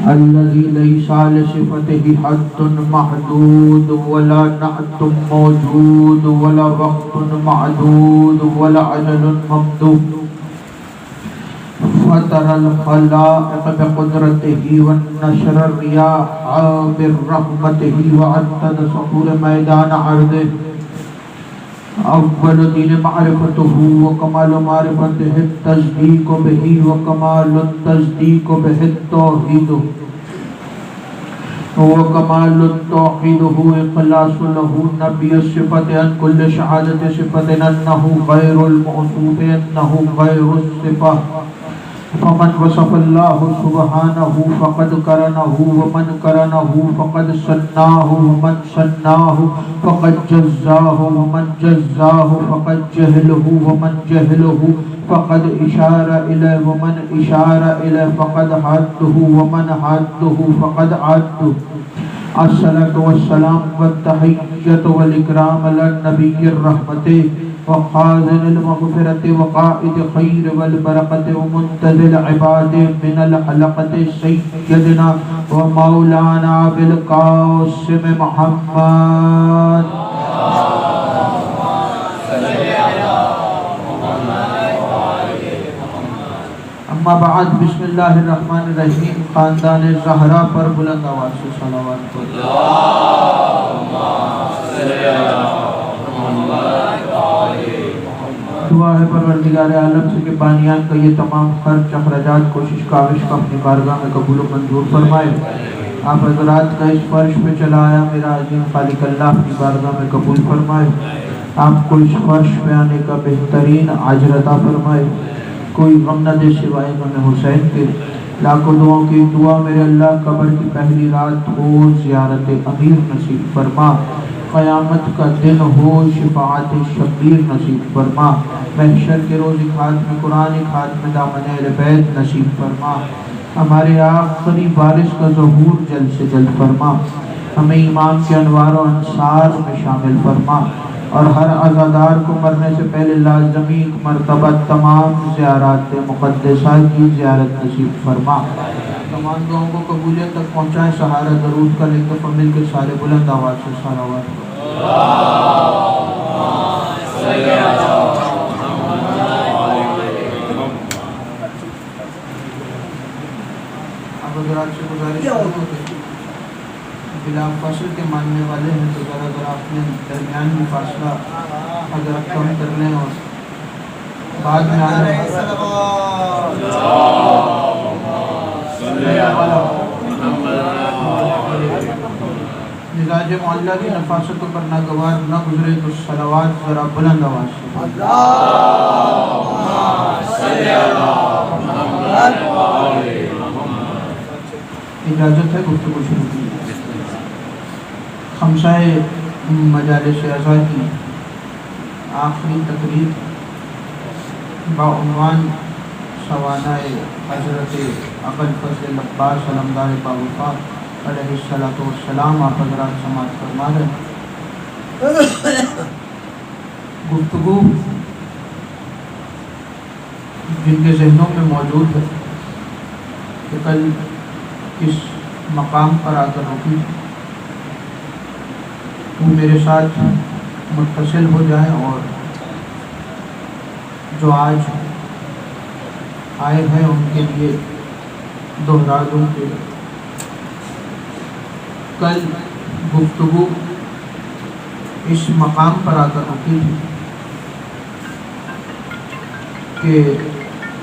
الذي ليس لصفته حد محدود ولا نعت موجود ولا وقت معدود ولا عدد ممدود فطر الخلائق بقدرته ونشر الرياح برحمته وعدد صخور میدان عرضه اول دین معرفته وکمال معرفته التصدیق به وکمال التصدیق به التوحید وکمال التوحید اخلاص له نبی الصفت عن کل شہادت صفت انه غیر الموصوف انه غیر الصفہ فمن وصف الله سبحانه فقد قرنه ومن قرنه فقد سناه ومن سناه فقد جزاه ومن جزاه فقد جهله ومن جهله فقد اشار اليه ومن اشار اليه فقد حده ومن حده فقد عده الصلاة والسلام والتحية والإكرام على النبي الرحمة وخازن المغفرة وقائد خير والبركة ومنتزل العباد من الحلقة سيدنا ومولانا بالقاسم محمد اما بعد بسم اللہ الرحمن الرحیم خاندان زہرا پر بلند آواز سے صلوات دعا ہے پروردگار عالم سے کہ بانیان کا یہ تمام خرچ اخراجات کوشش کاوش کا اپنی بارگاہ میں قبول و منظور فرمائے آپ حضرات کا اس فرش پہ چلایا میرا عظیم خالق اللہ اپنی بارگاہ میں قبول فرمائے آپ کو اس فرش پہ آنے کا بہترین اجر عطا فرمائے کوئی غم نہ دے سوائے غم حسین کے لاکھوں دعاؤں کی دعا میرے اللہ قبر کی پہلی رات ہو زیارت امیر نصیب فرما قیامت کا دن ہو شفاعت شبیر نصیب فرما محشر کے روز خاتم قرآن خاتم دامن اہل بیت نصیب فرما ہمارے آخری وارث کا ظہور جلد سے جلد فرما ہمیں امام کے انوار و انصار میں شامل فرما اور ہر عزادار کو مرنے سے پہلے لازمی مرتبہ تمام زیارات مقدسہ کی زیارت نصیب فرما تمام دعاؤں کو قبولیت تک پہنچائیں سہارا درود کا ایک دفعہ مل کے سارے بلند آواز سے صلوات اب حضرات سے گزارش بلا فاصل کے ماننے والے ہیں تو ذرا ذرا اپنے درمیان میں فاصلہ اگر کم کر لیں اور بعد میں آنے مزاج معلّہ کی نفاست پر ناگوار نہ گزرے تو صلوات ذرا بلند آواز اجازت ہے گفتگو شروع کی خمسۂ مجالس اعضاء کی آخری تقریب بعنوان سوانح حضرت ابو الفضل عباس علمدار باوفا علیہ الصلوۃ والسلام آپ حضرات سماعت فرما رہے گفتگو جن کے ذہنوں میں موجود ہے کہ کل کس مقام پر آ کر رکی وہ میرے ساتھ متصل ہو جائیں اور جو آج آئے ہیں ان کے لیے دوہرا دوں کہ کل گفتگو اس مقام پر آ کر رکی تھی کہ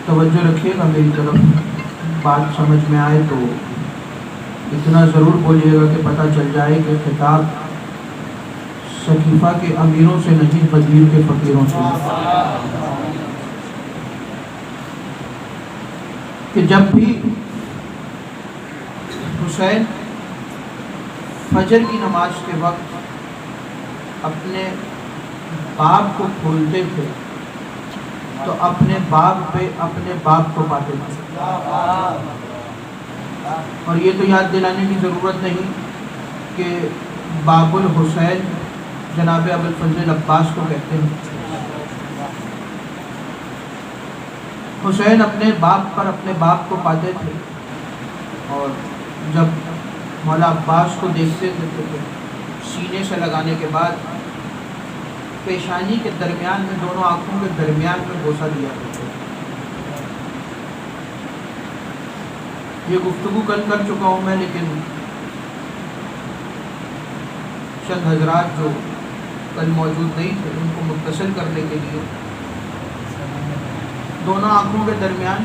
توجہ رکھیے گا میری طرف بات سمجھ میں آئے تو اتنا ضرور بولیے گا کہ پتہ چل جائے کہ خطاب سقیفہ کے امیروں سے نہیں غدیر کے فقیروں سے کہ جب بھی حسین فجر کی نماز کے وقت اپنے باب کو کھولتے تھے تو اپنے باب پہ اپنے باپ کو پاتے تھے. اور یہ تو یاد دلانے کی ضرورت نہیں کہ باب الحسین جناب ابو الفضل عباس کو کہتے ہیں. حسین اپنے باپ پر اپنے باپ کو پاتے تھے اور جب مولا عباس کو دیکھتے تھے تو سینے سے لگانے کے بعد پیشانی کے درمیان میں، دونوں آنکھوں کے درمیان میں بوسہ دیا کرتے تھے۔ یہ گفتگو کل کر چکا ہوں میں، لیکن چند حضرات جو کل موجود نہیں تھے ان کو متصل کرنے کے لیے دونوں آنکھوں کے درمیان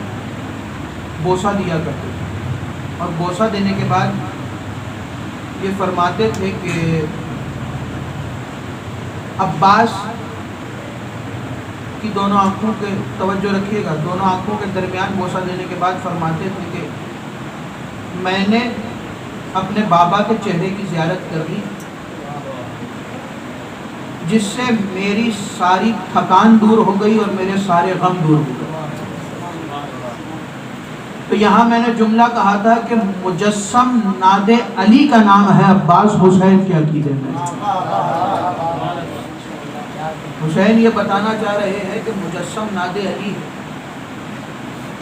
بوسہ دیا کرتے تھے، اور بوسہ دینے کے بعد یہ فرماتے تھے کہ عباس کی دونوں آنکھوں کے، توجہ رکھیے گا، دونوں آنکھوں کے درمیان بوسہ دینے کے بعد فرماتے تھے کہ میں نے اپنے بابا کے چہرے کی زیارت کر لی، جس سے میری ساری تھکان دور ہو گئی اور میرے سارے غم دور ہو گئے۔ تو یہاں میں نے جملہ کہا تھا کہ مجسم ناد علی کا نام ہے عباس حسین کے عقیدے میں۔ حسین یہ بتانا چاہ رہے ہیں کہ مجسم ناد علی ہے،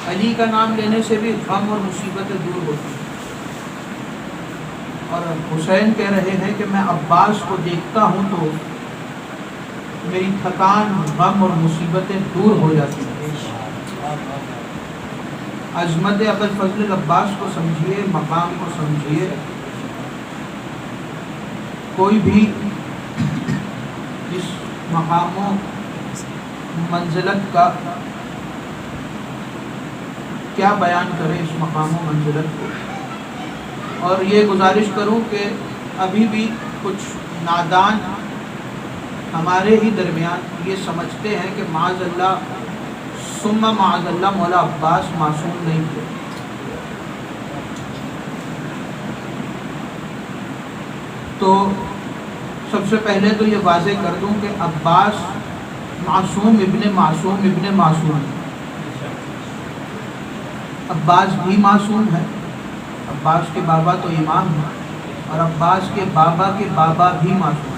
علی کا نام لینے سے بھی غم اور مصیبتیں دور ہوتی ہیں، اور حسین کہہ رہے ہیں کہ میں عباس کو دیکھتا ہوں تو میری تھکان، غم اور مصیبتیں دور ہو جاتی ہیں۔ عظمت ابوالفضل العباس کو سمجھیے، مقام کو سمجھیے۔ کوئی بھی اس مقام و منزلت کا کیا بیان کرے، اس مقام و منزلت کو، اور یہ گزارش کروں کہ ابھی بھی کچھ نادان ہمارے ہی درمیان یہ سمجھتے ہیں کہ معاذ اللہ ثم معاذ اللہ مولا عباس معصوم نہیں تھے۔ تو سب سے پہلے تو یہ واضح کر دوں کہ عباس معصوم ابن معصوم ابن معصوم ہے۔ عباس بھی معصوم ہے، عباس کے بابا تو امام ہیں، اور عباس کے بابا بھی معصوم ہیں۔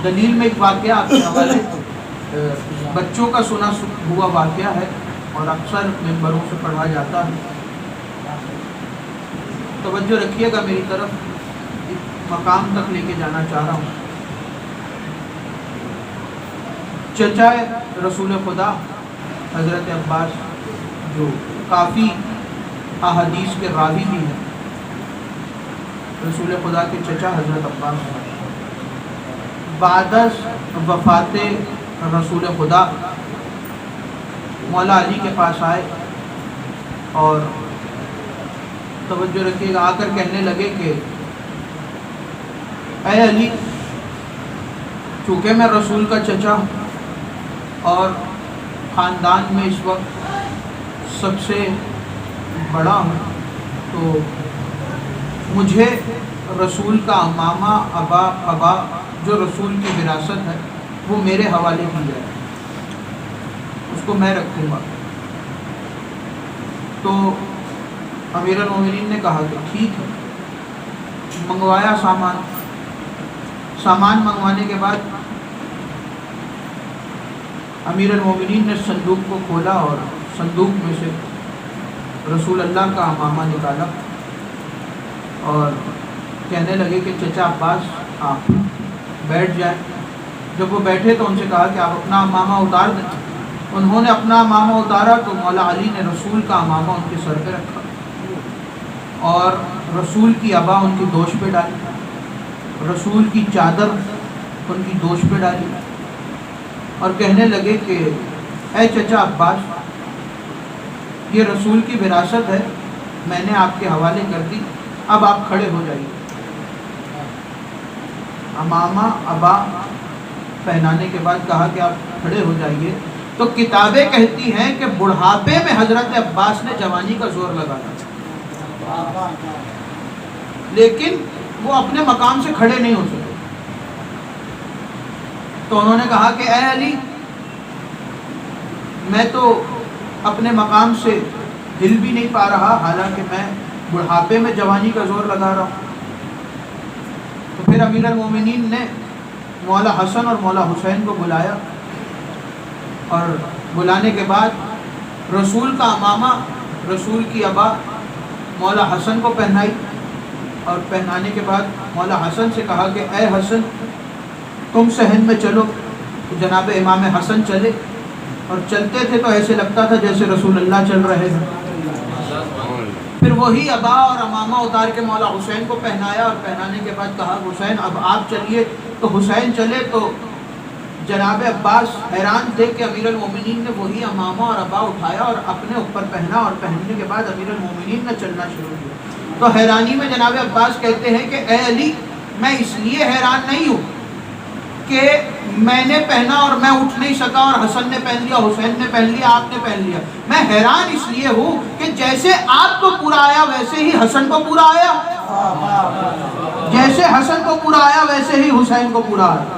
دلیل میں ایک واقعہ آپ کے حوالے بچوں کا سنا ہوا واقعہ ہے، اور اکثر ممبروں سے پڑھا جاتا ہے۔ توجہ رکھیے گا میری طرف، مقام تک لے کے جانا چاہ رہا ہوں۔ چچا رسول خدا حضرت عباس، جو کافی احادیث کے راوی بھی ہیں، رسول خدا کے چچا حضرت عباس بعد از وفات رسول خدا مولا علی کے پاس آئے، اور توجہ رکھیے گا، آ کر کہنے لگے کہ اے علی، چونکہ میں رسول کا چچا ہوں اور خاندان میں اس وقت سب سے بڑا ہوں، تو مجھے رسول کا امامہ ابا جو رسول کی وراثت ہے وہ میرے حوالے کی جائے، اس کو میں رکھوں گا۔ تو امیر المومنین نے کہا کہ ٹھیک ہے۔ منگوایا سامان منگوانے کے بعد امیر المومنین نے صندوق کو کھولا اور صندوق میں سے رسول اللہ کا امامہ نکالا، اور کہنے لگے کہ چچا عباس آپ بیٹھ جائیں۔ جب وہ بیٹھے تو ان سے کہا کہ آپ اپنا امامہ اتار دیں۔ انہوں نے اپنا امامہ اتارا تو مولا علی نے رسول کا امامہ ان کے سر پہ رکھا، اور رسول کی ابا ان کی دوش پہ ڈالی، رسول کی چادر ان کی دوش پہ ڈالی، اور کہنے لگے کہ اے چچا عباس، یہ رسول کی وراثت ہے، میں نے آپ کے حوالے کر دی، اب آپ کھڑے ہو جائیے۔ امامہ ابا پہنانے کے بعد کہا کہ آپ کھڑے ہو جائیے۔ تو کتابیں کہتی ہیں کہ بڑھاپے میں حضرت عباس نے جوانی کا زور لگایا، لیکن وہ اپنے مقام سے کھڑے نہیں ہو سکے۔ تو انہوں نے کہا کہ اے علی، میں تو اپنے مقام سے ہل بھی نہیں پا رہا، حالانکہ میں بڑھاپے میں جوانی کا زور لگا رہا ہوں۔ تو پھر امیر المومنین نے مولا حسن اور مولا حسین کو بلایا، اور بلانے کے بعد رسول کا امامہ، رسول کی ابا مولا حسن کو پہنائی، اور پہنانے کے بعد مولا حسن سے کہا کہ اے حسن تم صحن میں چلو۔ تو جناب امام حسن چلے، اور چلتے تھے تو ایسے لگتا تھا جیسے رسول اللہ چل رہے ہیں۔ پھر وہی ابا اور امامہ اتار کے مولا حسین کو پہنایا، اور پہنانے کے بعد کہا حسین اب آپ چلیے۔ تو حسین چلے تو جناب عباس حیران تھے کہ امیر المومنین نے وہی امامہ اور ابا اٹھایا اور اپنے اوپر پہنا، اور پہننے کے بعد امیر المومنین نے چلنا شروع کیا۔ تو حیرانی میں جناب عباس کہتے ہیں کہ اے علی، میں اس لیے حیران نہیں ہوں کہ میں نے پہنا اور میں اٹھ نہیں سکا، اور حسن نے پہن لیا، حسین نے پہن لیا، آپ نے پہن لیا۔ میں حیران اس لیے ہوں کہ جیسے آپ کو پورا آیا ویسے ہی حسن کو پورا آیا، جیسے حسن کو پورا آیا ویسے ہی حسین کو پورا آیا۔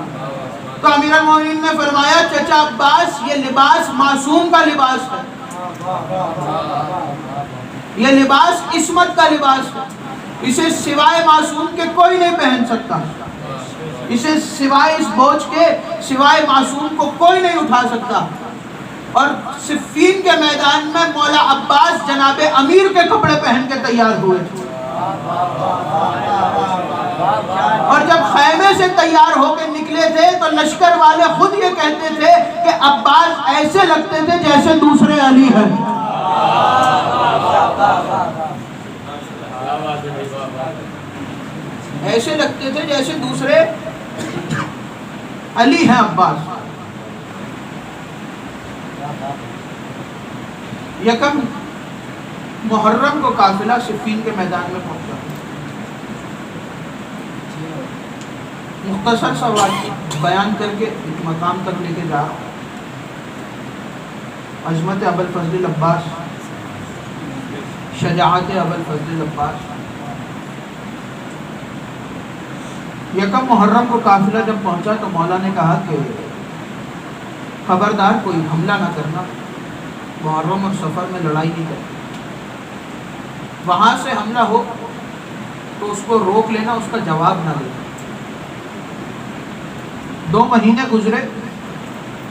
تو امیر المومنین نے فرمایا چچا عباس یہ لباس معصوم کا لباس ہے، یہ لباس عصمت کا لباس ہے، اسے سوائے معصوم کے کوئی نہیں پہن سکتا، اسے سوائے اس بوجھ کے سوائے معصوم کو کوئی نہیں اٹھا سکتا۔ اور صفین کے میدان میں مولا عباس جناب امیر کے کپڑے پہن کے تیار ہوئے تھے، اور جب خیمے سے تیار ہو کے نکلے تھے تو لشکر والے خود یہ کہتے تھے کہ عباس ایسے لگتے تھے جیسے دوسرے علی ہیں، ایسے لگتے تھے جیسے دوسرے علی ہیں عباس۔ یکم محرم کو قافلہ صفین کے میدان میں پہنچا۔ مختصر سا واقعہ بیان کر کے ایک مقام تک لے کے جا رہا ہوں۔ عظمت ابوالفضل عباس، شجاعت ابوالفضل عباس۔ یکم محرم کو قافلہ جب پہنچا تو مولا نے کہا کہ خبردار کوئی حملہ نہ کرنا، محرم اور سفر میں لڑائی نہیں کرنا، وہاں سے حملہ ہو تو اس کو روک لینا، اس کا جواب نہ دینا۔ 2 مہینے گزرے،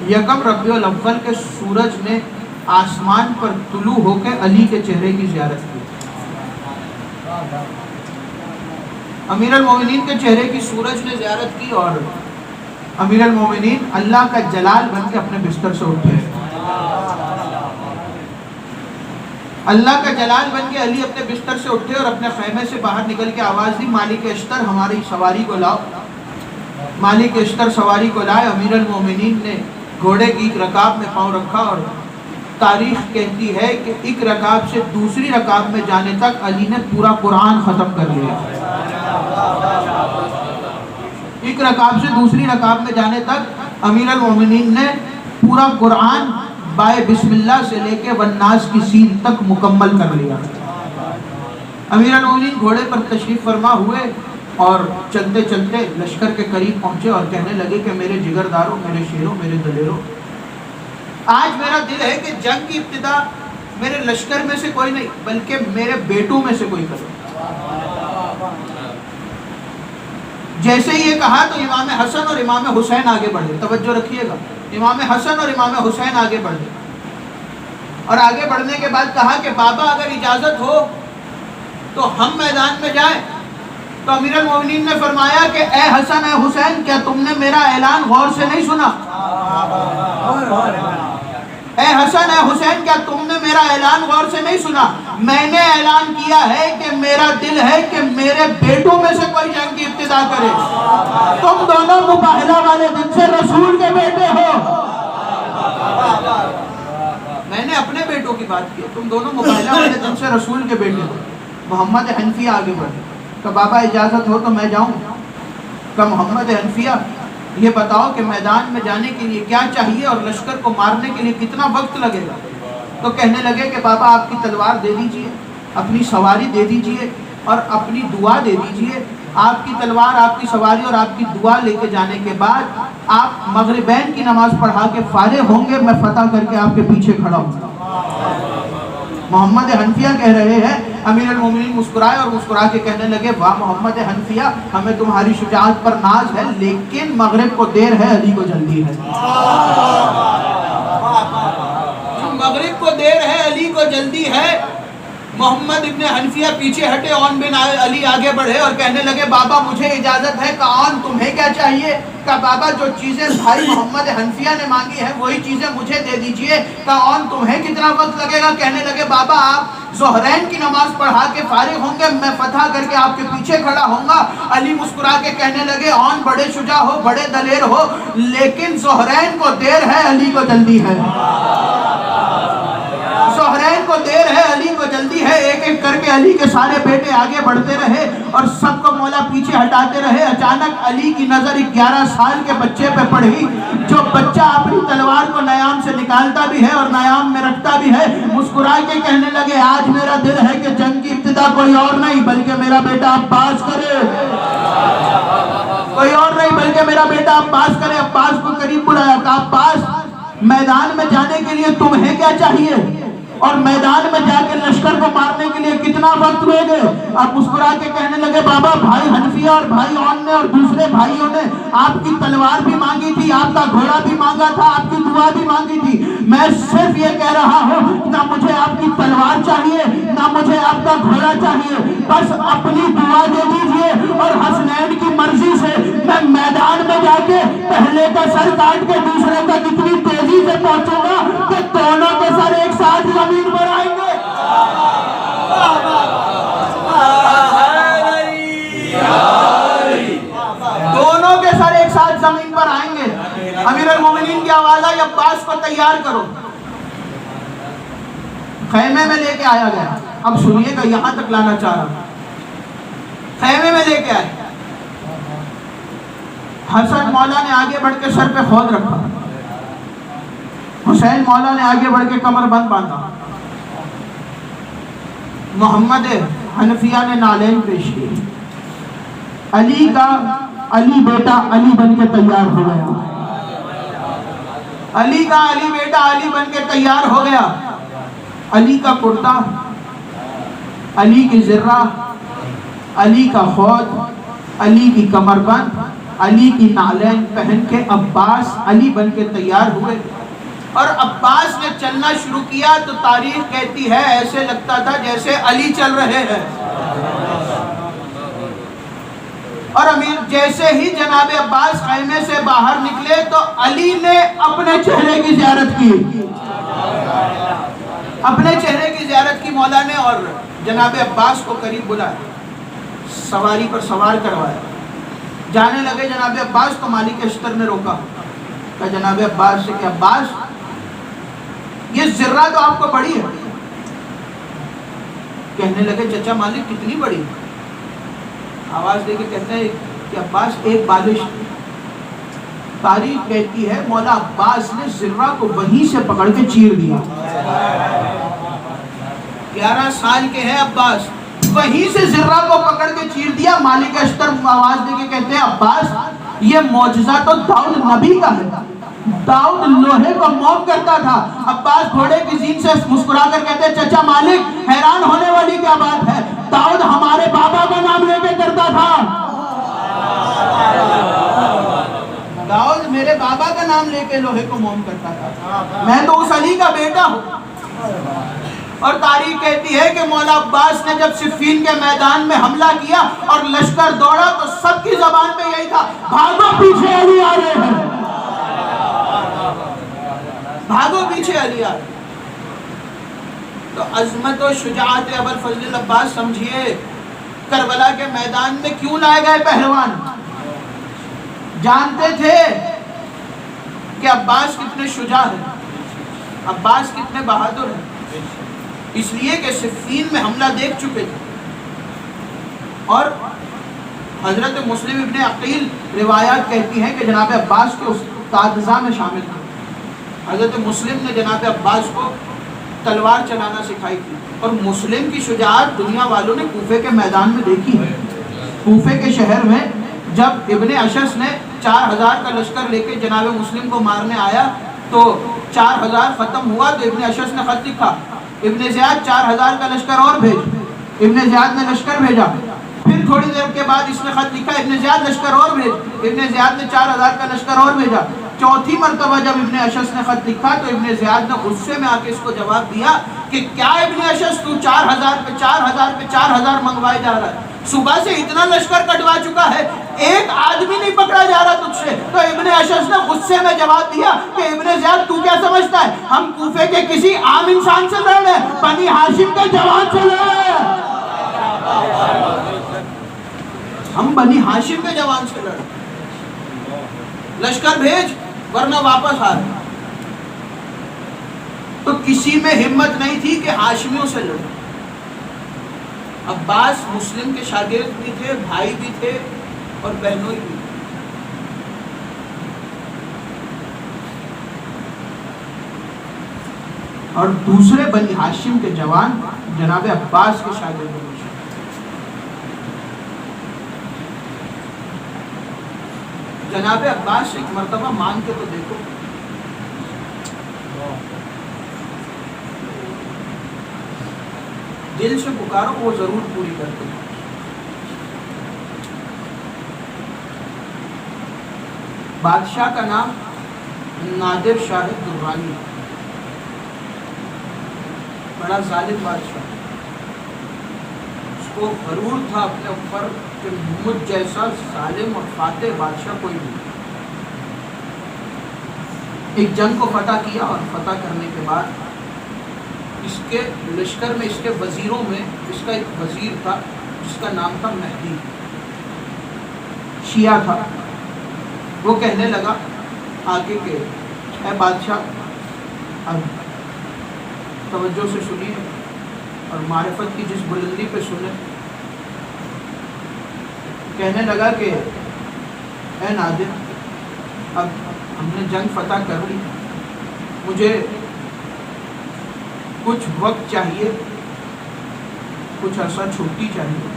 یکم ربیع الاول کے سورج نے آسمان پر طلوع ہو کے علی کے چہرے کی زیارت کی۔ امیر المومنین کے چہرے کی سورج نے زیارت کی، اور امیر المومنین اللہ کا جلال بن کے اپنے بستر سے اٹھے۔ اللہ کا جلال بن کے علی اپنے بستر سے اٹھے اور اپنے خیمے سے باہر نکل کے آواز دی مالک اشتر ہماری سواری کو لاؤ۔ مالک اشتر سواری کو لائے۔ امیر المومنین نے گھوڑے کی ایک رکاب میں پاؤں رکھا، اور تاریخ کہتی ہے کہ ایک رکاب سے دوسری رکاب میں جانے تک علی نے پورا قرآن ختم کر لیا۔ ایک رکاب سے دوسری رکاب میں جانے تک امیر المومنین نے پورا قرآن بائے بسم اللہ سے لے کے والناس کی سین تک مکمل کر لیا۔ امیر المومنین گھوڑے پر تشریف فرما ہوئے اور چلتے چلتے لشکر کے قریب پہنچے اور کہنے لگے کہ میرے جگرداروں، میرے شیروں، میرے دلیروں، آج میرا دل ہے کہ جنگ کی ابتدا میرے لشکر میں سے کوئی نہیں بلکہ میرے بیٹوں میں سے کوئی کرے۔ جیسے یہ کہا تو امام حسن اور امام حسین آگے بڑھے۔ توجہ رکھیے گا، امام حسن اور امام حسین آگے بڑھے، اور آگے بڑھنے کے بعد کہا کہ بابا اگر اجازت ہو تو ہم میدان میں جائیں۔ تو امیر المومنین نے فرمایا کہ اے حسن اے حسین، کیا تم نے میرا اعلان غور سے نہیں سنا؟ اے حسن اے حسین، کیا تم نے میرا اعلان غور سے نہیں سنا؟ میں نے اعلان کیا ہے کہ میرا دل ہے کہ میرے بیٹوں میں سے کوئی جنگ کی ابتدا کرے۔ تم دونوں مباہلہ والے دن سے رسول کے بیٹے ہو۔ میں نے اپنے بیٹوں کی بات کی، تم دونوں مباہلہ والے دن سے رسول کے بیٹے ہو۔ محمد حنفیہ آگے بڑھے کہ بابا اجازت ہو تو میں جاؤں۔ کہ محمد حنفیہ یہ بتاؤ کہ میدان میں جانے کے لیے کیا چاہیے اور لشکر کو مارنے کے لیے کتنا وقت لگے گا؟ تو کہنے لگے کہ بابا آپ کی تلوار دے دیجئے، اپنی سواری دے دیجئے اور اپنی دعا دے دیجئے۔ آپ کی تلوار، آپ کی سواری اور آپ کی دعا لے کے جانے کے بعد آپ مغربین کی نماز پڑھا کے فارغ ہوں گے، میں فتح کر کے آپ کے پیچھے کھڑا ہوں۔ محمد حنفیہ کہہ رہے ہیں، امیر المومنین مسکرائے اور مسکرا کے کہنے لگے واہ محمد حنفیہ، ہمیں تمہاری شجاعت پر ناز ہے، لیکن مغرب کو دیر ہے، علی کو جلدی ہے۔ مغرب کو دیر ہے علی کو جلدی ہے۔ محمد ابن حنفیہ پیچھے ہٹے، اون بن علی آگے بڑھے اور کہنے لگے بابا مجھے اجازت ہے۔ کہا اون تمہیں کیا چاہیے؟ کہا بابا جو چیزیں بھائی محمد حنفیہ نے مانگی ہیں وہی چیزیں مجھے دے دیجئے۔ کہا اون تمہیں کتنا وقت لگے گا؟ کہنے لگے بابا آپ ظہرین کی نماز پڑھا کے فارغ ہوں گے، میں فتح کر کے آپ کے پیچھے کھڑا ہوں گا۔ علی مسکرا کے کہنے لگے اون بڑے شجاع ہو، بڑے دلیر ہو، لیکن ظہرین کو دیر ہے علی کو جلدی ہے۔ ظہرین کو دیر ہے علی کو جلدی ہے۔ ایک ایک کر کے علی کے سارے بیٹے آگے بڑھتے رہے اور سب کو مولا پیچھے ہٹاتے رہے۔ اچانک علی کی نظر ایک 11 سال کے بچے پہ پڑی، جو بچہ اپنی تلوار کو نیام سے نکالتا بھی ہے اور نیام میں رکھتا بھی ہے۔ مسکرا کے کہنے لگے آج میرا دل ہے کہ جنگ کی ابتدا کوئی اور نہیں بلکہ میرا بیٹا عباس کرے، کوئی اور نہیں بلکہ میرا بیٹا عباس کرے۔ عباس کو قریب بلایا، کہا عباس میدان میں جانے کے لیے تمہیں کیا چاہیے اور میدان میں جا کے لشکر کو مارنے کے لیے کتنا وقت لے گئے؟ اب مسکرا کے کہنے لگے بابا بھائی حنفیہ اور بھائی اون نے اور دوسرے بھائیوں نے آپ کی تلوار بھی مانگی تھی، آپ کا گھوڑا بھی مانگا تھا، آپ کی دعا بھی مانگی تھی۔ میں صرف یہ کہہ رہا ہوں نہ مجھے آپ کی تلوار چاہیے نہ مجھے آپ کا گھوڑا چاہیے، بس اپنی دعا دے دیجئے اور حسنین کی مرضی سے میں میدان میں جا کے پہلے کا سر کاٹ کے دوسرے کا کتنی تیزی سے پہنچوں گا کہ دونوں کے سر ایک ساتھ زمین پر آئیں گے۔ دونوں کے سر ایک ساتھ زمین پر آئیں گے۔ امیر المومنین کی آواز آئی عباس کو تیار کرو۔ خیمے میں لے کے آیا گیا۔ اب سنیے گا، یہاں تک لانا چاہ رہا۔ خیمے میں لے کے آئے، حسن مولا نے آگے بڑھ کے سر پہ خود رکھا، حسین مولا نے آگے بڑھ کے کمر بند باندھا، محمد حنفیہ نے نالین پیش کی۔ علی بیٹا علی بن کے تیار ہو گیا، علی بیٹا علی بن کے تیار ہو گیا۔ علی کا کرتا، علی کی زرہ، علی کا خود، علی کی کمر بند، علی کی نالین پہن کے عباس علی بن کے تیار ہوئے اور عباس نے چلنا شروع کیا تو تاریخ کہتی ہے ایسے لگتا تھا جیسے علی چل رہے ہیں۔ اور امیر جیسے ہی جناب عباس خیمے سے باہر نکلے تو علی نے اپنے چہرے کی زیارت کی، اپنے چہرے کی زیارت کی مولا نے، اور جناب عباس کو قریب بلایا، سواری پر سوار کروایا۔ جانے لگے جناب عباس کو مالک اشتر نے روکا، کہا جناب عباس سے کہ عباس یہ زرہ تو آپ کو بڑی ہے۔ کہنے لگے چچا مالک کتنی بڑی؟ آواز دے کے کہتے ہیں کہ عباس ایک بالش۔ تاریخ کہتی ہے مولا عباس نے زرہ کو وہیں سے پکڑ کے چیر دیا۔ 11 سال کے ہیں عباس، وہیں سے زرہ کو پکڑ کے چیر دیا۔ مالک اشتر آواز دے کے کہتے ہیں عباس یہ معجزہ تو داؤد نبی کا ہے، داؤد لوہے کو موم کرتا تھا۔ عباس گھوڑے کی زین سے مسکرا کر کہتے ہیں چچا مالک حیران ہونے والی کیا بات ہے، داؤد ہمارے بابا کا نام لے کے کرتا تھا، داؤد میرے بابا کا نام لے کے لوہے کو موم کرتا تھا، میں تو اس علی کا بیٹا ہوں۔ اور تاریخ کہتی ہے کہ مولا عباس نے جب صفین کے میدان میں حملہ کیا اور لشکر دوڑا تو سب کی زبان پہ یہی تھا بھاگو پیچھے علی آ رہے ہیں، بھاگو پیچھے علی آ رہے ہیں۔ تو عظمت و شجاعت ابوالفضل عباس سمجھیے کربلا کے میدان میں کیوں لائے گئے پہلوان؟ جانتے تھے کہ عباس کتنے شجاع ہیں، عباس کتنے بہادر ہیں، اس لیے کہ صفین میں حملہ دیکھ چکے تھے۔ اور حضرت مسلم ابن عقیل روایات کہتی ہیں کہ جناب عباس کے استاذہ میں شامل تھے۔ حضرت مسلم نے جناب عباس کو تلوار چلانا سکھائی تھی، اور مسلم کی شجاعت دنیا والوں نے کوفے کے میدان میں دیکھی ہے۔ کوفے کے شہر میں جب ابن اشعث نے 4000 کا لشکر لے کے جناب مسلم کو مارنے آیا تو 4000 ختم ہوا تو ابن اشعث نے خط لکھا ابن زیاد 4000 کا لشکر اور بھیج۔ ابن زیاد نے لشکر بھیجا، پھر تھوڑی دیر کے بعد اس نے خط لکھا ابن زیاد لشکر اور بھیج۔ ابن زیاد نے 4000 کا لشکر اور بھیجا۔ چوتھی مرتبہ جب ابن اشعث نے خط لکھا تو ابن زیاد نے غصے میں آ کے اس کو جواب دیا کہ کیا ابن اشعث تو 4000 پہ 4000 پہ 4000 منگوائے جا رہا ہے، صبح سے اتنا لشکر کٹوا چکا ہے، ایک آدمی نہیں پکڑا جا رہا تجھ سے۔ تو ابن اشعث نے غصے میں جواب دیا کہ ابن زیاد تو کیا سمجھتا ہے، ہم کوفے کے کسی عام انسان سے لڑ رہے ہیں، بنی ہاشم کے جوان سے لڑ رہے ہیں، ہم بنی ہاشم کے جوان سے لڑ رہے ہیں، لشکر بھیج ورنہ واپس آ رہے۔ تو کسی میں ہمت نہیں تھی کہ ہاشمیوں سے لڑے۔ عباس مسلم کے شاگرد بھی تھے، بھائی بھی تھے اور بہنوئی بھی تھے۔ اور دوسرے بنی ہاشم کے جوان جناب عباس کے شاگرد بھی۔ جناب عباس ایک مرتبہ مان کے تو دیکھو، دل سے پکارو وہ ضرور پوری کرتے ہیں۔ بادشاہ کا نام نادر شاہ درانی، بڑا ظالم بادشاہ، اس کو غرور تھا اپنے اوپر کہ مجھ جیسا ظالم اور فاتح بادشاہ کوئی نہیں۔ ایک جنگ کو فتح کیا اور فتح کرنے کے بعد اس کے لشکر میں، اس کے وزیروں میں اس کا ایک وزیر تھا جس کا نام تھا مہدی، شیعہ تھا۔ وہ کہنے لگا آگے کہ اے بادشاہ، اب توجہ سے سنیے اور معرفت کی جس بلندی پہ سنیں۔ کہنے لگا کہ اے نادر، اب ہم نے جنگ فتح کر لی، مجھے کچھ وقت چاہیے، کچھ عرصہ چھٹی چاہیے۔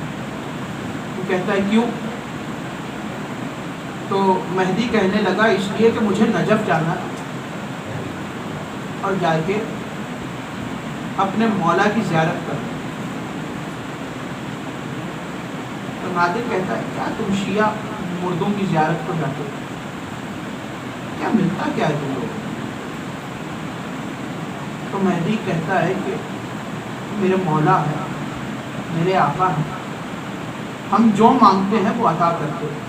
وہ کہتا ہے کیوں؟ تو مہدی کہنے لگا اس لیے کہ مجھے نجف جانا اور جا کے اپنے مولا کی زیارت کرنا۔ تو نادر کہتا ہے کیا تم شیعہ مردوں کی زیارت پر جاتے ہو؟ کیا ملتا کیا ہے تم لوگ؟ تو مہدی کہتا ہے کہ میرے مولا ہے، میرے آقا ہیں، ہم جو مانگتے ہیں وہ عطا کرتے ہیں۔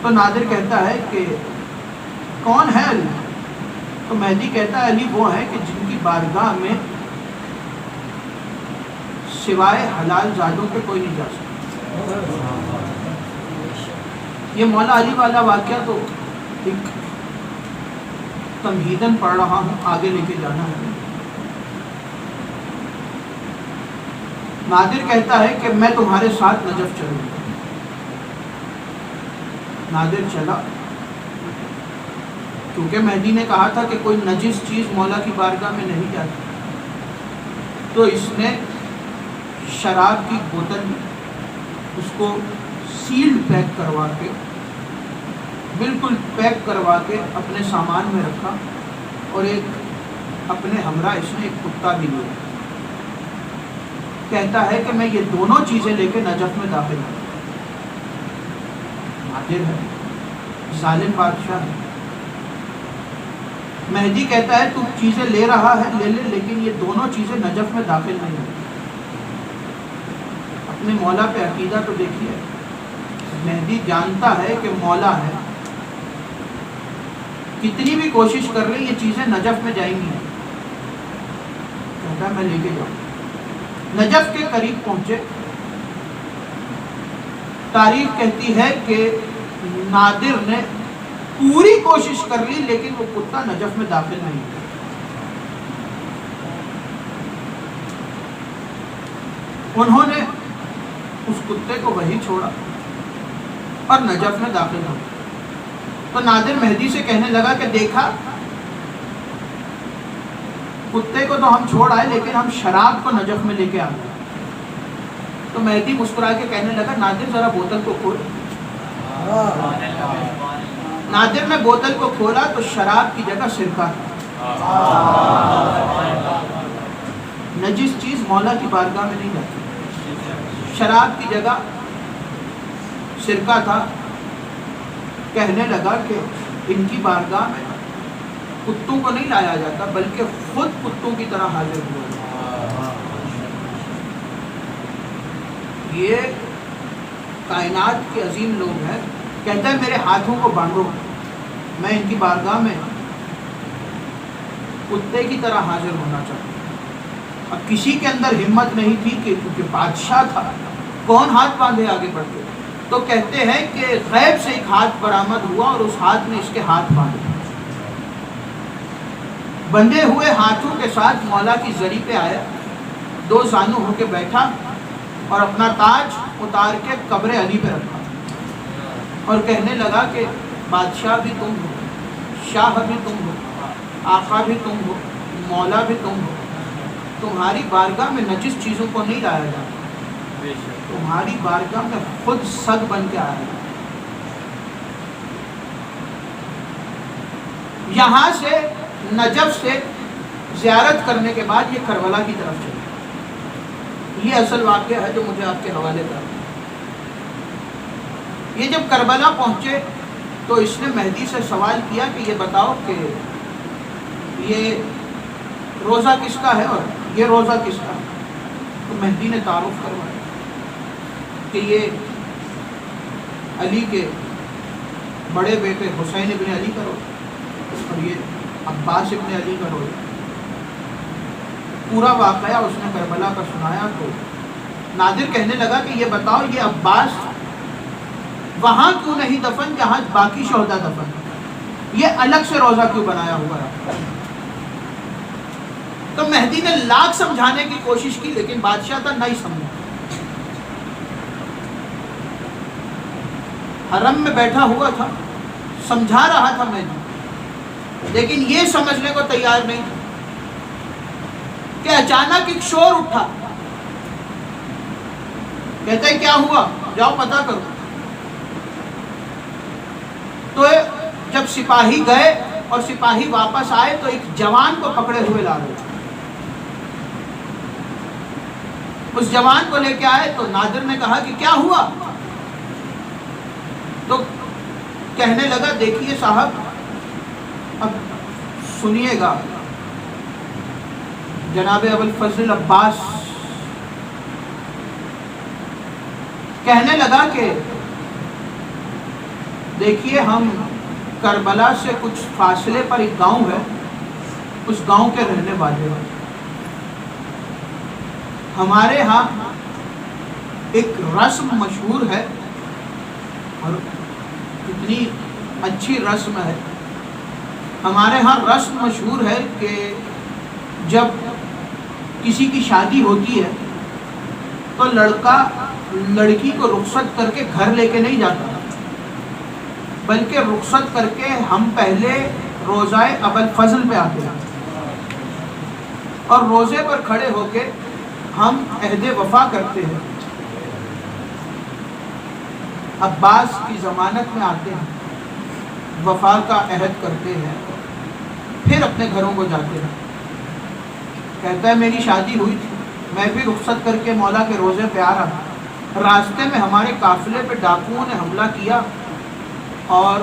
تو نادر کہتا ہے کہ کون ہے علی؟ تو مہدی کہتا ہے علی وہ ہے کہ جن کی بارگاہ میں سوائے حلال زادوں کے کوئی نہیں جا سکتا۔ یہ مولا علی والا واقعہ تو ایک تمہیدن پڑھ رہا ہوں، آگے لے کے جانا ہے۔ نادر کہتا ہے کہ میں تمہارے ساتھ نجف چلوں گا۔ نادر چلا، کیونکہ مہدی نے کہا تھا کہ کوئی نجس چیز مولا کی بارگاہ میں نہیں جاتی، تو اس نے شراب کی بوتل اس کو سیلڈ پیک کروا کے، بالکل پیک کروا کے اپنے سامان میں رکھا، اور ایک اپنے ہمراہ اس نے ایک کتا بھی لیا۔ کہتا ہے کہ میں یہ دونوں چیزیں لے کے نجف میں داخل ہوں۔ نادر ہے، ظالم بادشاہ ہے۔ مہدی کہتا ہے تو چیزیں لے رہا ہے لے لے، لیکن یہ دونوں چیزیں نجف میں داخل نہیں ہیں۔ اپنے مولا پہ عقیدہ تو دیکھیے، مہدی جانتا ہے کہ مولا ہے، کتنی بھی کوشش کر رہے یہ چیزیں نجف میں جائیں گی، کہتا ہے میں لے کے جاؤں۔ نجف کے قریب پہنچے، تاریخ کہتی ہے کہ نادر نے پوری کوشش کر لی لیکن وہ کتا نجف میں داخل نہیں ہوا۔ انہوں نے اس کتے کو وہیں چھوڑا اور نجف میں داخل ہو۔ تو نادر مہدی سے کہنے لگا کہ دیکھا، کتے کو تو ہم چھوڑ آئے لیکن ہم شراب کو نجف میں لے کے آ گئے۔ تو مہدی مسکرا کے کہنے لگا نادر ذرا بوتل کو کھول۔ نادر نے بوتل کو کھولا تو شراب کی جگہ سرکہ تھا۔ نجس چیز مولا کی بارگاہ میں نہیں جاتی۔ شراب کی جگہ سرکہ تھا۔ کہنے لگا کہ ان کی بارگاہ میں کتوں کو نہیں لایا جاتا بلکہ خود کتوں کی طرح حاضر ہوا۔ یہ کائنات کے عظیم لوگ ہیں۔ کہتا ہے میرے ہاتھوں کو باندھو، میں ان کی بارگاہ میں کتے کی طرح حاضر ہونا چاہتا ہوں۔ اب کسی کے اندر ہمت نہیں تھی کہ کیونکہ بادشاہ تھا، کون ہاتھ باندھے آگے بڑھ کے، تو کہتے ہیں کہ غیب سے ایک ہاتھ برآمد ہوا اور اس ہاتھ نے اس کے ہاتھ باندھے۔ بندھے ہوئے ہاتھوں کے ساتھ مولا کی زری پہ آیا، دو زانو ہو کے بیٹھا اور اپنا تاج اتار کے قبر علی پہ رکھا اور کہنے لگا کہ بادشاہ بھی تم ہو، شاہ بھی تم ہو، آقا بھی تم ہو، مولا بھی تم ہو۔ تمہاری بارگاہ میں نجس چیزوں کو نہیں لایا جاتا، تمہاری بارگاہ میں خود سگ بن کے آیا۔ یہاں سے نجف سے زیارت کرنے کے بعد یہ کربلا کی طرف چلے۔ یہ اصل واقعہ ہے جو مجھے آپ کے حوالے کر۔ یہ جب کربلا پہنچے تو اس نے مہدی سے سوال کیا کہ یہ بتاؤ کہ یہ روزہ کس کا ہے اور یہ روزہ کس کا ہے؟ تو مہدی نے تعارف کروایا کہ یہ علی کے بڑے بیٹے حسین ابن علی کا روزہ اور یہ عباس ابن علی کا روزہ۔ پورا واقعہ اس نے کربلا کا سنایا تو نادر کہنے لگا کہ یہ بتاؤ یہ عباس وہاں کیوں نہیں دفن جہاں باقی شہداء دفن، یہ الگ سے روزہ کیوں بنایا ہوا ہے؟ تو مہدی نے لاکھ سمجھانے کی کوشش کی لیکن بادشاہ تھا نہیں سمجھا۔ حرم میں بیٹھا ہوا تھا، سمجھا رہا تھا مہدی، لیکن یہ سمجھنے کو تیار نہیں تھا کہ اچانک ایک شور اٹھا۔ کہتا ہے کیا ہوا؟ جاؤ پتہ کرو۔ تو جب سپاہی گئے اور سپاہی واپس آئے تو ایک جوان کو پکڑے ہوئے لا رہے تھے۔ اس جوان کو لے کے آئے تو نادر نے کہا کہ کیا ہوا؟ تو کہنے لگا دیکھیے صاحب، اب سنیے گا، جناب ابوالفضل عباس کہنے لگا کہ دیکھیے ہم کربلا سے کچھ فاصلے پر ایک گاؤں ہے، اس گاؤں کے رہنے والے ہیں۔ ہمارے ہاں ایک رسم مشہور ہے اور کتنی اچھی رسم ہے۔ ہمارے ہاں رسم مشہور ہے کہ جب کسی کی شادی ہوتی ہے تو لڑکا لڑکی کو رخصت کر کے گھر لے کے نہیں جاتا بلکہ رخصت کر کے ہم پہلے روزہ ابوالفضل پہ آتے ہیں اور روزے پر کھڑے ہو کے ہم عہد وفا کرتے ہیں، عباس کی ضمانت میں آتے ہیں، وفا کا عہد کرتے ہیں، پھر اپنے گھروں کو جاتے ہیں۔ کہتا ہے میری شادی ہوئی تھی، میں بھی رخصت کر کے مولا کے روزے پہ آ رہا، راستے میں ہمارے قافلے پہ ڈاکوؤں نے حملہ کیا اور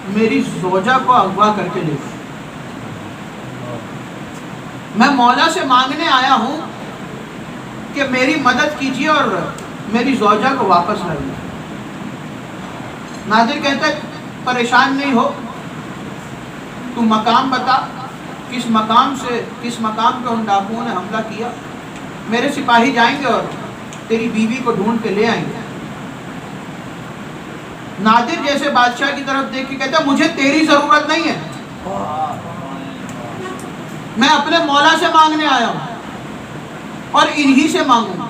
میری زوجہ کو اغوا کر کے لے گئے۔ میں مولا سے مانگنے آیا ہوں کہ میری مدد کیجیے اور میری زوجہ کو واپس لائیے۔ نادر کہتا ہے پریشان نہیں ہو، تو مقام بتا، کس مقام پہ ان ڈاکوؤں نے حملہ کیا، میرے سپاہی جائیں گے اور تیری بیوی کو ڈھونڈ کے لے آئیں گے۔ نادر جیسے بادشاہ کی طرف دیکھ کے کہتا ہے مجھے تیری ضرورت نہیں ہے، میں اپنے مولا سے مانگنے آیا ہوں اور انہی سے مانگوں گا۔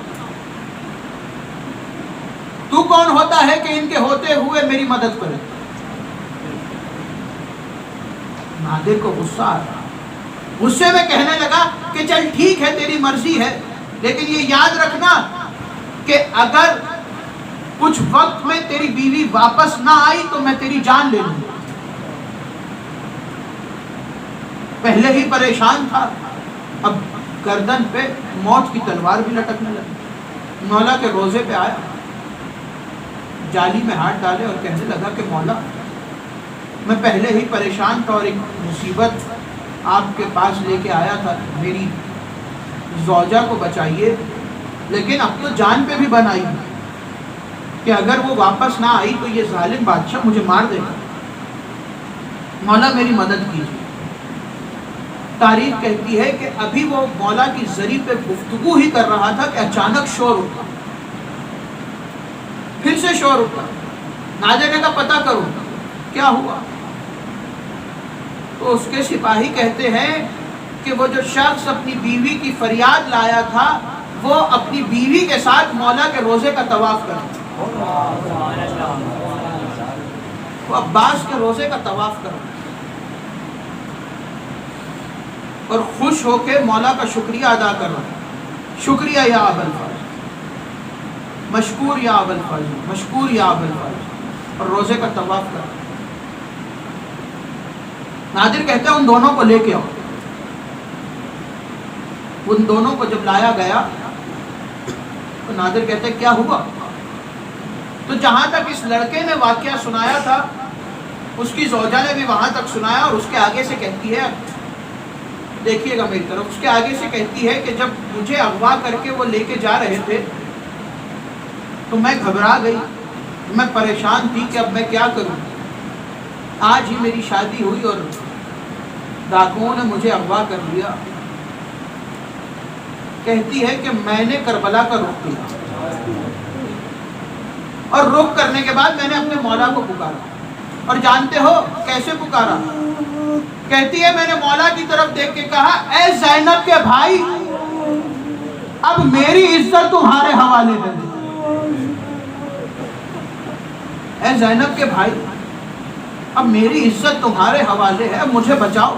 تو کون ہوتا ہے کہ ان کے ہوتے ہوئے میری مدد کرے؟ نادر کو غصہ آیا، غصے میں کہنے لگا کہ چل ٹھیک ہے تیری مرضی ہے، لیکن یہ یاد رکھنا کہ اگر کچھ وقت میں تیری بیوی واپس نہ آئی تو میں تیری جان لے لوں گا۔ پہلے ہی پریشان تھا، اب گردن پہ موت کی تلوار بھی لٹکنے لگی۔ مولا کے روزے پہ آیا، جالی میں ہاتھ ڈالے اور کہنے لگا کہ مولا میں پہلے ہی پریشان تھا اور ایک مصیبت آپ کے پاس لے کے آیا تھا، میری زوجہ کو بچائیے، لیکن اب تو جان پہ بھی بنائی کہ اگر وہ واپس نہ آئی تو یہ ظالم بادشاہ مجھے مار دے گا، مولا میری مدد کیجیے۔ تاریخ کہتی ہے کہ ابھی وہ مولا کی زری پہ گفتگو ہی کر رہا تھا کہ اچانک شور اٹھا، پھر سے شور اٹھا۔ نادر نے کہا پتہ کرو کیا ہوا، تو اس کے سپاہی کہتے ہیں کہ وہ جو شخص اپنی بیوی کی فریاد لایا تھا وہ اپنی بیوی کے ساتھ مولا کے روزے کا طواف کرتا، وہ عباس کے روزے کا طواف کرتا اور خوش ہو کے مولا کا شکریہ ادا کر رہا ہے، شکریہ یا ابوالفضل، مشکور یا ابوالفضل، مشکور یا ابوالفضل، اور روزے کا طواف کر رہا ہے۔ نادر کہتے ہیں ان دونوں کو لے کے آؤ۔ ان دونوں کو جب لایا گیا تو نادر کہتے ہیں کیا ہوا؟ تو جہاں تک اس لڑکے نے واقعہ سنایا تھا اس کی زوجہ نے بھی وہاں تک سنایا، اور اس کے آگے سے کہتی ہے، دیکھیے گا میری طرف، اس کے آگے سے کہتی ہے کہ جب مجھے اغوا کر کے وہ لے کے جا رہے تھے تو میں گھبرا گئی، میں پریشان تھی کہ اب میں کیا کروں، آج ہی میری شادی ہوئی اور ڈاکوؤں نے مجھے اغوا کر لیا۔ کہتی ہے کہ میں نے کربلا کا رخ کیا اور رخ کرنے کے بعد میں نے اپنے مولا کو پکارا، اور جانتے ہو کیسے پکارا؟ کہتی ہے میں نے مولا کی طرف دیکھ کے کہا اے زینب کے بھائی اب میری عزت تمہارے حوالے ہے، اے زینب کے بھائی اب میری عزت تمہارے حوالے ہے، اب مجھے بچاؤ۔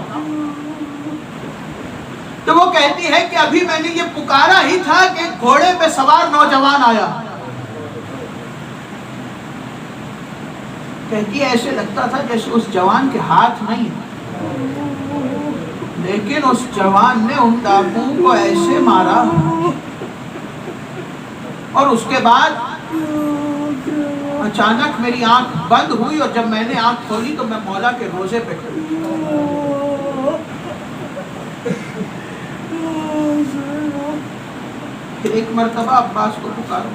تو وہ کہتی ہے کہ ابھی میں نے یہ پکارا ہی تھا کہ گھوڑے پہ سوار نوجوان آیا، کہتی ہے ایسے لگتا تھا جیسے اس جوان کے ہاتھ نہیں، لیکن اس جوان نے ان ڈاکوؤں کو ایسے مارا، اور اس کے بعد اچانک میری آنکھ بند ہوئی اور جب میں نے آنکھ کھولی تو میں مولا کے روزے پہ کھڑی۔ پھر ایک مرتبہ عباس کو پکارو،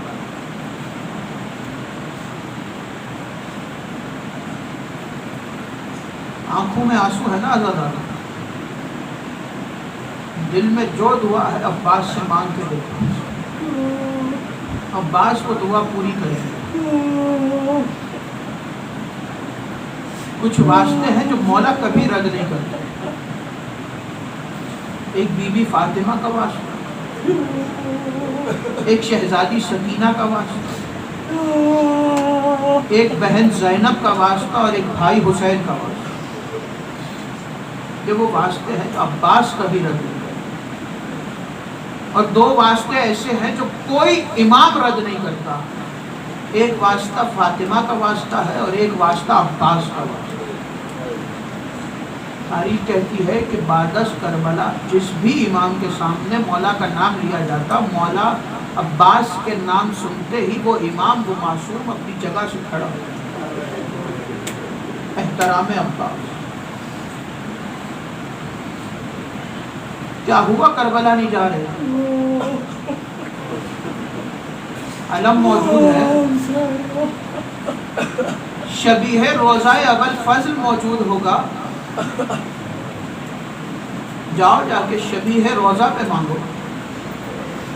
آنکھوں میں آنسو ہے نا آزاد، دل میں جو دعا ہے عباس سے مانگ کے دیکھو، عباس کو دعا پوری کرے۔ کچھ واسطے ہیں جو مولا کبھی رد نہیں کرتا، ایک بی بی فاطمہ کا واسطہ، ایک شہزادی سکینہ کا واسطہ، ایک بہن زینب کا واسطہ اور ایک بھائی حسین کا واسطہ۔ یہ وہ واسطے ہیں جو عباس کبھی رد نہیں کرتا، اور دو واسطے ایسے ہیں جو کوئی امام رد نہیں کرتا، ایک واسطہ فاطمہ کا واسطہ ہے اور ایک واسطہ عباس کا واسطہ۔ تاریخ کہتی ہے کہ بعدس کربلا جس بھی امام کے سامنے مولا کا نام لیا جاتا، مولا عباس کے نام سنتے ہی وہ امام وہ معصوم اپنی جگہ سے کھڑا ہو جاتا۔ احترام عباس۔ کیا ہوا کربلا نہیں جا رہے؟ علم موجود ہے، شبیہ روزہ ابوالفضل موجود ہوگا، جاؤ جا کے شبیہ روزہ پہ مانگو،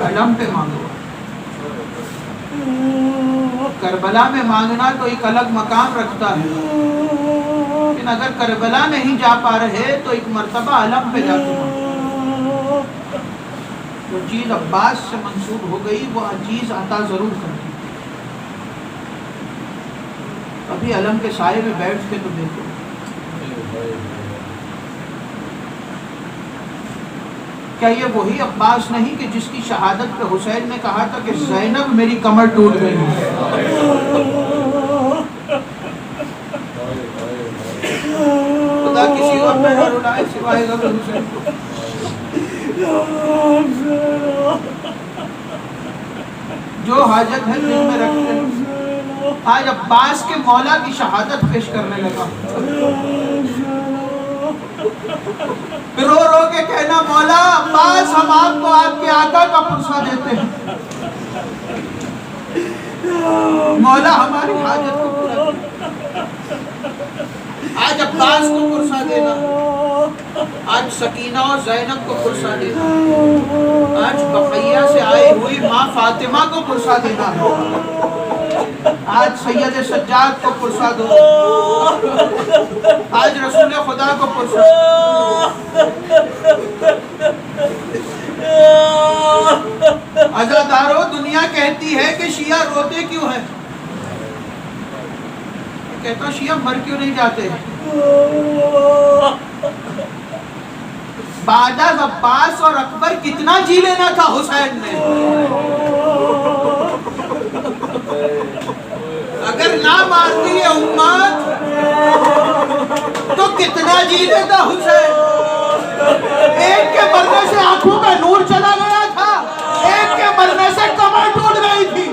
علم پہ مانگو۔ کربلا میں مانگنا تو ایک الگ مقام رکھتا ہے، لیکن اگر کربلا نہیں جا پا رہے تو ایک مرتبہ علم پہ جا کے مانگو۔ جو چیز عباس سے منسوب ہو گئی وہ چیز عطا ضرور کرتی۔ کبھی علم کے سائے میں بیٹھ کے تو دیکھو، کیا یہ وہی عباس نہیں کہ جس کی شہادت پہ حسین نے کہا تھا کہ زینب میری کمر ٹوٹ گئی؟ خدا کسی اور پہ نہ رلائے سوائے غم حسین کو۔ جو حاجت ہے دل میں رکھتے ہیں۔ آج عباس کے مولا کی شہادت پیش کرنے لگا۔ رو رو کے کہنا مولا عباس ہم آپ کو آپ کے آقا کا پرسہ دیتے ہیں، مولا ہماری حاجت کو پورا کر۔ آج عباس کو پرسہ دینا، آج سکینہ اور زینب کو پرسہ دینا، آج بقیہ سے آئی ہوئی ماں فاطمہ کو پرسہ دینا، آج سید سجاد کو پرسہ دو، آج رسول خدا کو پرسہ دو۔ عزادارو، دنیا کہتی ہے کہ شیعہ روتے کیوں ہیں؟ کہتا ہوں شیعہ مر کیوں نہیں جاتے؟ بعد از عباس اور اکبر کتنا جی لینا تھا حسین نے؟ اگر نہ مانتی ہے امت تو کتنا جی لیتا حسین؟ ایک کے مرنے سے آنکھوں کا نور چلا گیا تھا، ایک کے مرنے سے کمر ٹوٹ گئی تھی۔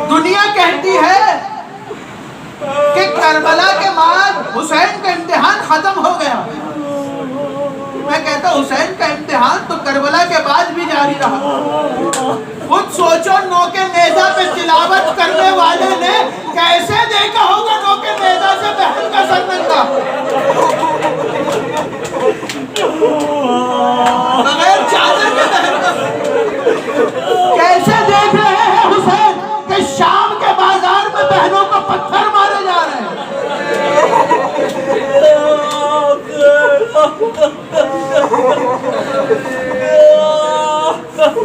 دنیا کہتی ہے کہ کربلا کے بعد حسین کا امتحان ختم ہو گیا۔ میں کہتا ہوں حسین کا امتحان تو کربلا کے بعد بھی جاری رہا۔ خود سوچو نوکے نیزہ پہ تلاوت کرنے والے نے کیسے دیکھا ہوگا نوکے نیزہ سے بہن کا سر ننگا، بغیر چادر کے بہن کا کیسے دیکھ رہے ہیں حسین کہ شام کے بازار میں بہنوں کو پتھر مارے جا رہے ہیں۔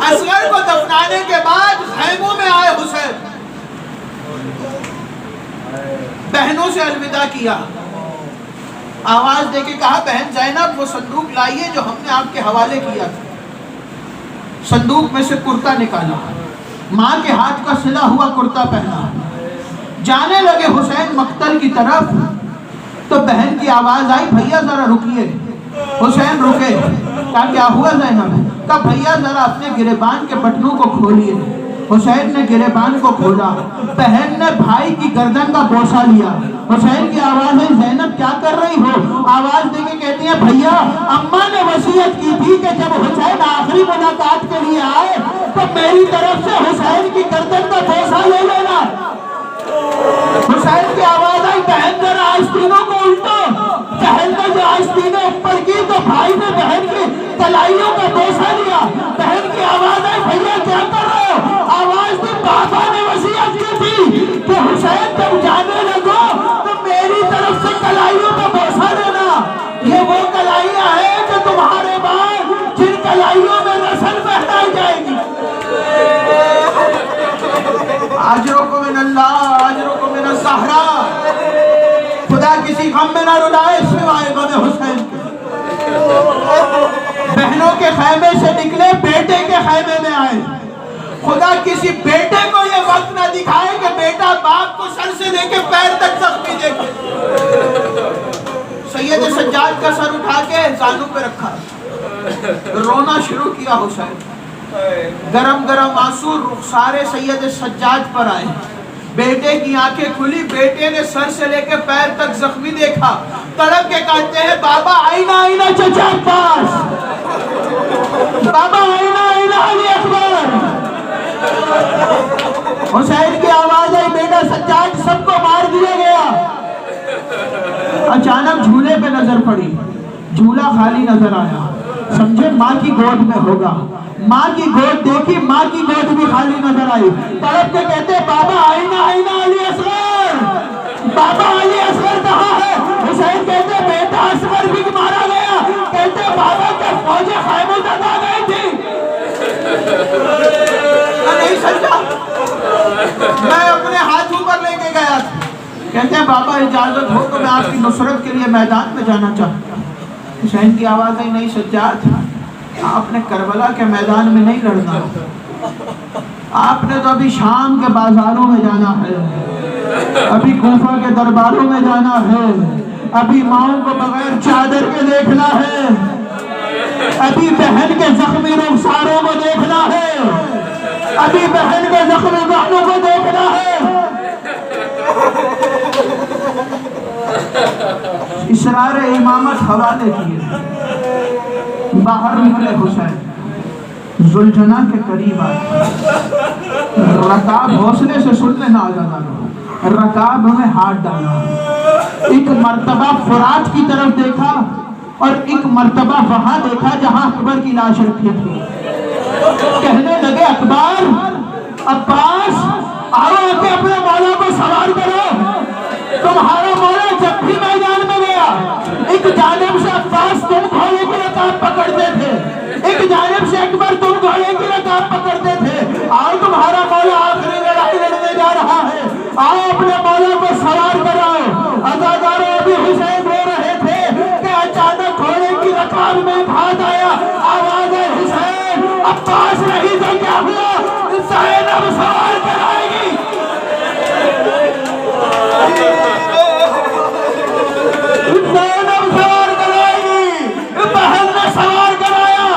اصغر کو دفنانے کے بعد خیموں میں آئے حسین، بہنوں سے الوداع کیا، آواز دے کے کہا بہن زینب وہ صندوق لائیے جو ہم نے آپ کے حوالے کیا تھا۔ صندوق میں سے کرتا نکالا، ماں کے ہاتھ کا سلا ہوا کرتا پہنا، جانے لگے حسین مقتل کی طرف تو بہن کی آواز آئی بھیا ذرا رکیے۔ حسین رکے، کہا کیا ہوا زینب؟ کہا بھیا ذرا اپنے گریبان کے بٹنوں کو کھولیے۔ حسین نے گریبان کو کھولا، بہن نے بھائی کی گردن کا بوسہ لیا۔ حسین کی آواز ہے زینب کیا کر رہی ہو؟ آواز دے کے کہتی ہے بھیا اماں نے وصیت کی تھی کہ جب حسین آخری ملاقات کے لیے آئے تو میری طرف سے حسین کی گردن کا بوسہ لے لینا۔ حسین کی آواز آئی بہن ذرا آستینوں کو الٹو۔ بہن نے جو آستینیں اوپر کی تو بھائی نے بہن کی کلائیوں کا بوسہ لیا۔ بہن کی آواز آئی بھیا کیا کر رہے ہو؟ آواز دی بابا نے وصیت کی تھی کہ حسین جب جانے لگو تو میری طرف سے کلائیوں کا بوسہ دینا۔ یہ وہ کلائیاں ہیں جو تمہارے بعد جن کلائیوں میں نسل پہنائی جائے گی۔ اجرکم من اللہ اجرکم من الزہرا، خدا کسی غم میں نہ رلائے سوائے غم حسین کے۔ بہنوں کے خیمے سے نکلے بیٹے کے خیمے میں آئے، خدا کسی بیٹے کو یہ وقت نہ دکھائے کہ بیٹا باپ کو سر سے لے کے پیر تک زخمی دیکھے۔ سید سجاد کا سر اٹھا کے زانوں پہ رکھا، رونا شروع کیا حسین، گرم گرم آنسو رخسار سید سجاد پر آئے۔ بیٹے کی آنکھیں کھلی، بیٹے نے سر سے لے کے پیر تک زخمی دیکھا، تڑپ کے کہتے ہیں بابا آئینہ آئینہ چچا عباس، بابا آئینہ آئینہ علی اکبر۔ حسین کی آواز آئی بیٹا سجاد سب کو مار دیا گیا۔ اچانک جھولے پہ نظر پڑی، جھولا خالی نظر آیا، سمجھے ماں کی گود میں ہوگا۔ ماں کی گود دیکھی، ماں کی گود بھی خالی نظر آئی، تڑپ کے کہتے بابا آئینہ آئینہ علی اصغر، بابا علی اصغر کہاں ہے؟ حسین کہتے بیٹا اصغر بھی مارا گیا۔ کہتے بابا کیا فوجیں خیموں تک آ گئی تھی؟ نہیں سمجھا، میں اپنے ہاتھوں پر لے کے گیا تھا۔ کہتے ہیں بابا اجازت ہو تو میں آپ کی نصرت کے لیے میدان میں جانا چاہتا ہوں۔ حسین کی آواز آئی نہیں سجاد، آپ نے کربلا کے میدان میں نہیں لڑنا، آپ نے تو ابھی شام کے بازاروں میں جانا ہے، ابھی کوفہ کے درباروں میں جانا ہے، ابھی ماؤں کو بغیر چادر کے دیکھنا ہے۔ ابھی بہن کے زخمی رخساروں کو دیکھنا ہے، ابھی بہن کے زخمی بہنوں کو دیکھنا ہے۔ اسرار امامت حوالے کیے، باہر نکلے حسین، زلجھنا کے قریب آئے، رکاب حوصلے سے سن لینا آزادہ، رکاب میں ہاتھ ڈالا، ایک مرتبہ فرات کی طرف دیکھا اور ایک مرتبہ وہاں دیکھا جہاں اکبر کی لاش رکھی تھی۔ کہنے لگے اکبر، عباس، آؤ آکے اپنے مولا کو سوار کرو، تمہارا مولا جب بھی میدان میں گیا ایک جانب سے عباس تم گھوڑے کی رکاب پکڑتے تھے، ایک جانب سے اکبر تم گھوڑے کی رکاب پکڑتے تھے۔ آؤ تمہارا مولا آخری لڑائی لڑنے جا رہا ہے، آؤ اپنے مولا کو سوار کراؤ۔ عزاداروں ابھی حسین رو رہے تھے کہ اچانک گھوڑے کی رکاب میں ہاتھ آیا، آواز ہے حسین، عباس نہیں تو کیا ہوا، زینب سوار کرائے گی۔ زینب سوار کرائے گی، بہن نے سوار کرایا۔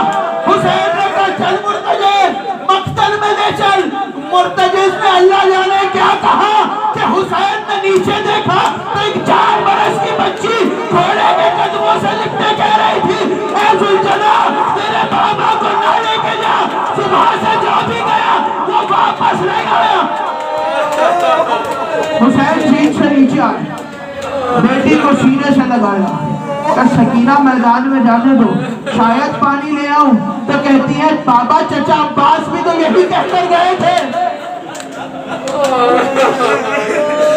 حسین نے کہا چل مرتجز، مقتل میں لے چل۔ مرتجز نے اللہ جانے کیا کہا کہ حسین نے نیچے دیکھا تو ایک 4 برس کی بچی گھوڑے کے قدموں سے لپٹے کہہ رہی تھی، اے زلجھنا تیرے بابا کو نہ لے کے جا، صبح سے جو بھی گیا وہ واپس نہیں آیا۔ حسین سیٹ سے نیچے آئے، بیٹی کو سینے سے لگایا کہ سکینہ میدان میں جانے دو، شاید پانی لے آؤں۔ تو کہتی ہے بابا چچا عباس بھی تو یہی کہہ کر گئے تھے۔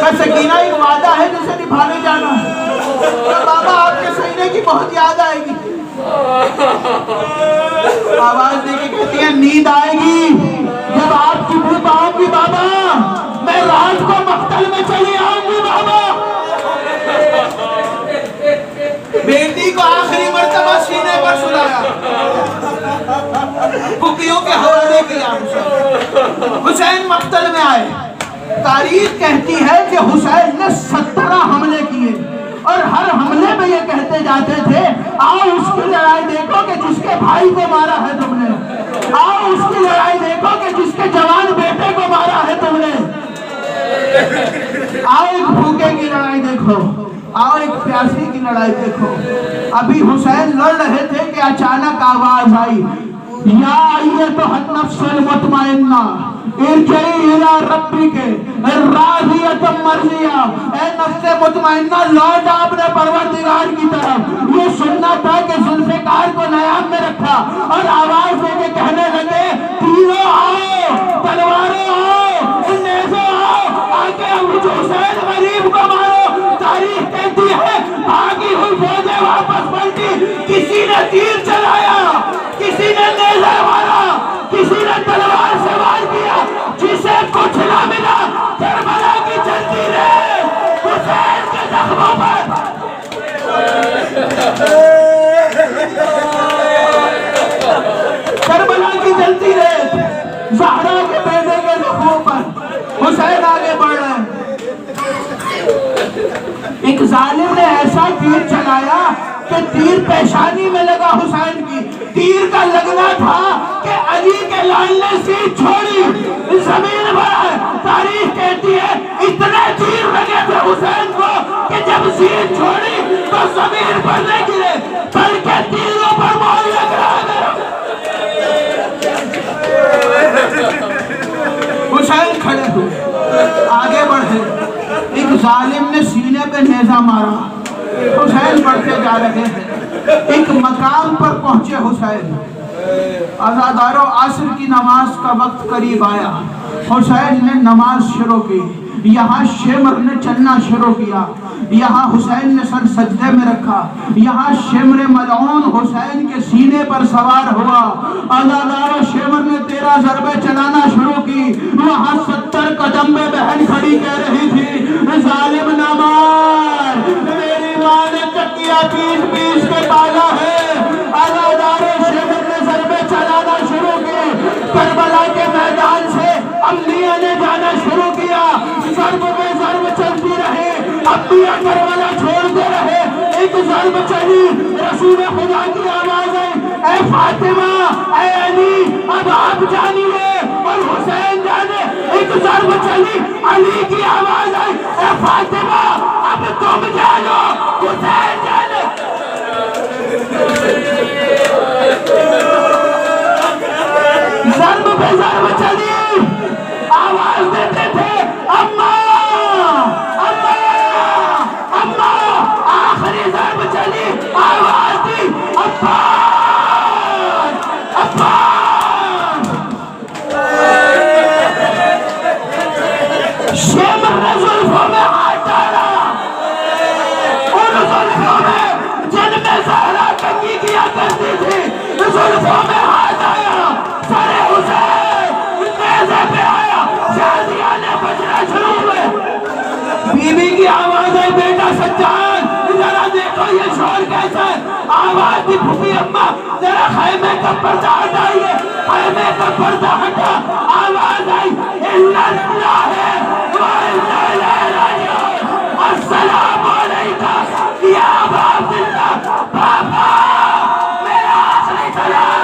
کہ سکینہ ایک وعدہ ہے جسے نبھانے جانا ہے، کہ بابا آپ کے سینے کی بہت یاد آئے گی۔ آواز دے کے کہتی ہے نیند آئے گی جب آپ کی بھوک آؤں گی بابا، میں رات کو مقتل میں چلی آؤں گی بابا۔ بیٹی کو آخری مرتبہ سینے پر سلایا، پھپھیوں کے حوالے کیا۔ حسین مقتل میں آئے۔ تاریخ کہتی ہے کہ حسین نے 17 حملے کیے اور ہر حملے میں یہ کہتے جاتے تھے آؤ اس کی لڑائی دیکھو کہ جس کے بھائی کو مارا ہے تم نے، آؤ اس کی لڑائی دیکھو کہ جس کے جوان بیٹے کو مارا ہے تم نے، آؤ ایک بھوکے کی لڑائی دیکھو، آؤ ایک پیاسی کی لڑائی دیکھو۔ ابھی حسین لڑ رہے تھے کہ اچانک آواز آئی، یا ایتھا النفس المطمئنہ ارجعی الی ربک راضیۃ مرضیہ، اے نفس مطمئنہ لوٹ اپنے پروردگار کی طرف۔ یہ سننا تھا کہ ذوالفقار کو نیام میں رکھا اور آواز دے کے کہنے لگے تیروں آؤ، تلواروں آؤ، نیزوں آؤ، آگے حسین غریب کو مارو۔ تاریخ کہتی ہے بھاگی ہوئی فوجیں واپس پلٹی، کسی نے تیر چلایا، کسی نے نیزہ مارا، کسی نے تلوار سے وار کیا، جسے کچھ نہ ملا کربلا کی جلتی رہے حسین کے زخموں پر۔ کربلا کی جلتی رہے زہرا کے بیٹے کے زخموں پر۔ حسین آگے بڑھ رہے ہیں، ایک ظالم نے ایسا تیر چلایا کہ تیر پیشانی میں لگا حسین کی، تیر کا لگنا تھا کہ علی کے لال نے سیٹ چھوڑی، زمین پر۔ تاریخ کہتی ہے اتنے تیر لگے تھے حسین کو کہ جب سیٹ چھوڑی تو زمین پر نہیں گرے بلکہ تیروں پر مول لگ رہا ہے۔ حسین کھڑے ہوئے، آگے بڑھے، ایک ظالم نے سینے پہ نیزہ مارا، حسین بڑھتے جا رہے ہیں، ایک مقام پر پہنچے حسین۔ عزاداروں عصر کی نماز کا وقت قریب آیا، حسین نے نماز شروع کی، یہاں شمر نے چلنا شروع کیا، یہاں حسین نے سر سجدے میں رکھا، یہاں شمر ملعون حسین کے سینے پر سوار ہوا۔ عزاداروں شمر نے 13 ضربیں چلانا شروع کی، وہاں 70 قدم میں بہن کھڑی کہہ رہی تھی ظالم نہ مار، میری ماں نے چکیا پیس پیس کے پالا ہے۔ عزاداروں شمر نے ضربیں چلانا شروع کی، کربلا کے میدان سے انبیاء نے جانا شروع کیا، ضرب میں ضرب چلتی رہے، انبیاء کربلا چھوڑتے رہے، ایک ضرب چلی، رسول خدا کی آواز آئی اے فاطمہ، اے علی، اب آپ جانیے اور حسین جانے۔ ایک ضرب چلی، علی کی آواز آئی، اے فاطمہ اب تم جانو، حسین جانے۔ ضرب پہ ضرب چلی، آواز دیتے تھے اماں اماں اماں، آخری ضرب چلی، آواز دی عباس عباس۔ شمر نے زلفوں میں ہاتھ ڈالا، ان زلفوں میں جن میں زہرا کنگھی کیا کرتی تھی، زلفوں میں ہاتھ آیا، سر حسین نیزے پہ آیا، شادیانے بجنا شروع ہوئے۔ بی بی کی آواز ہے، بیٹا سجاد ذرا دیکھو یہ شور کیسا ہے۔ آواز دی پھوپھی اماں ذرا خیمے کا پردہ ہٹائیے، خیمے کا پردہ ہٹا، آواز آئی اِنَّ اللَّهَ وَإِنَّا إِلَيْهِ رَاجِعُونَ، السلام علیکم یا ابا عبداللہ، بابا میرا آخری سلام۔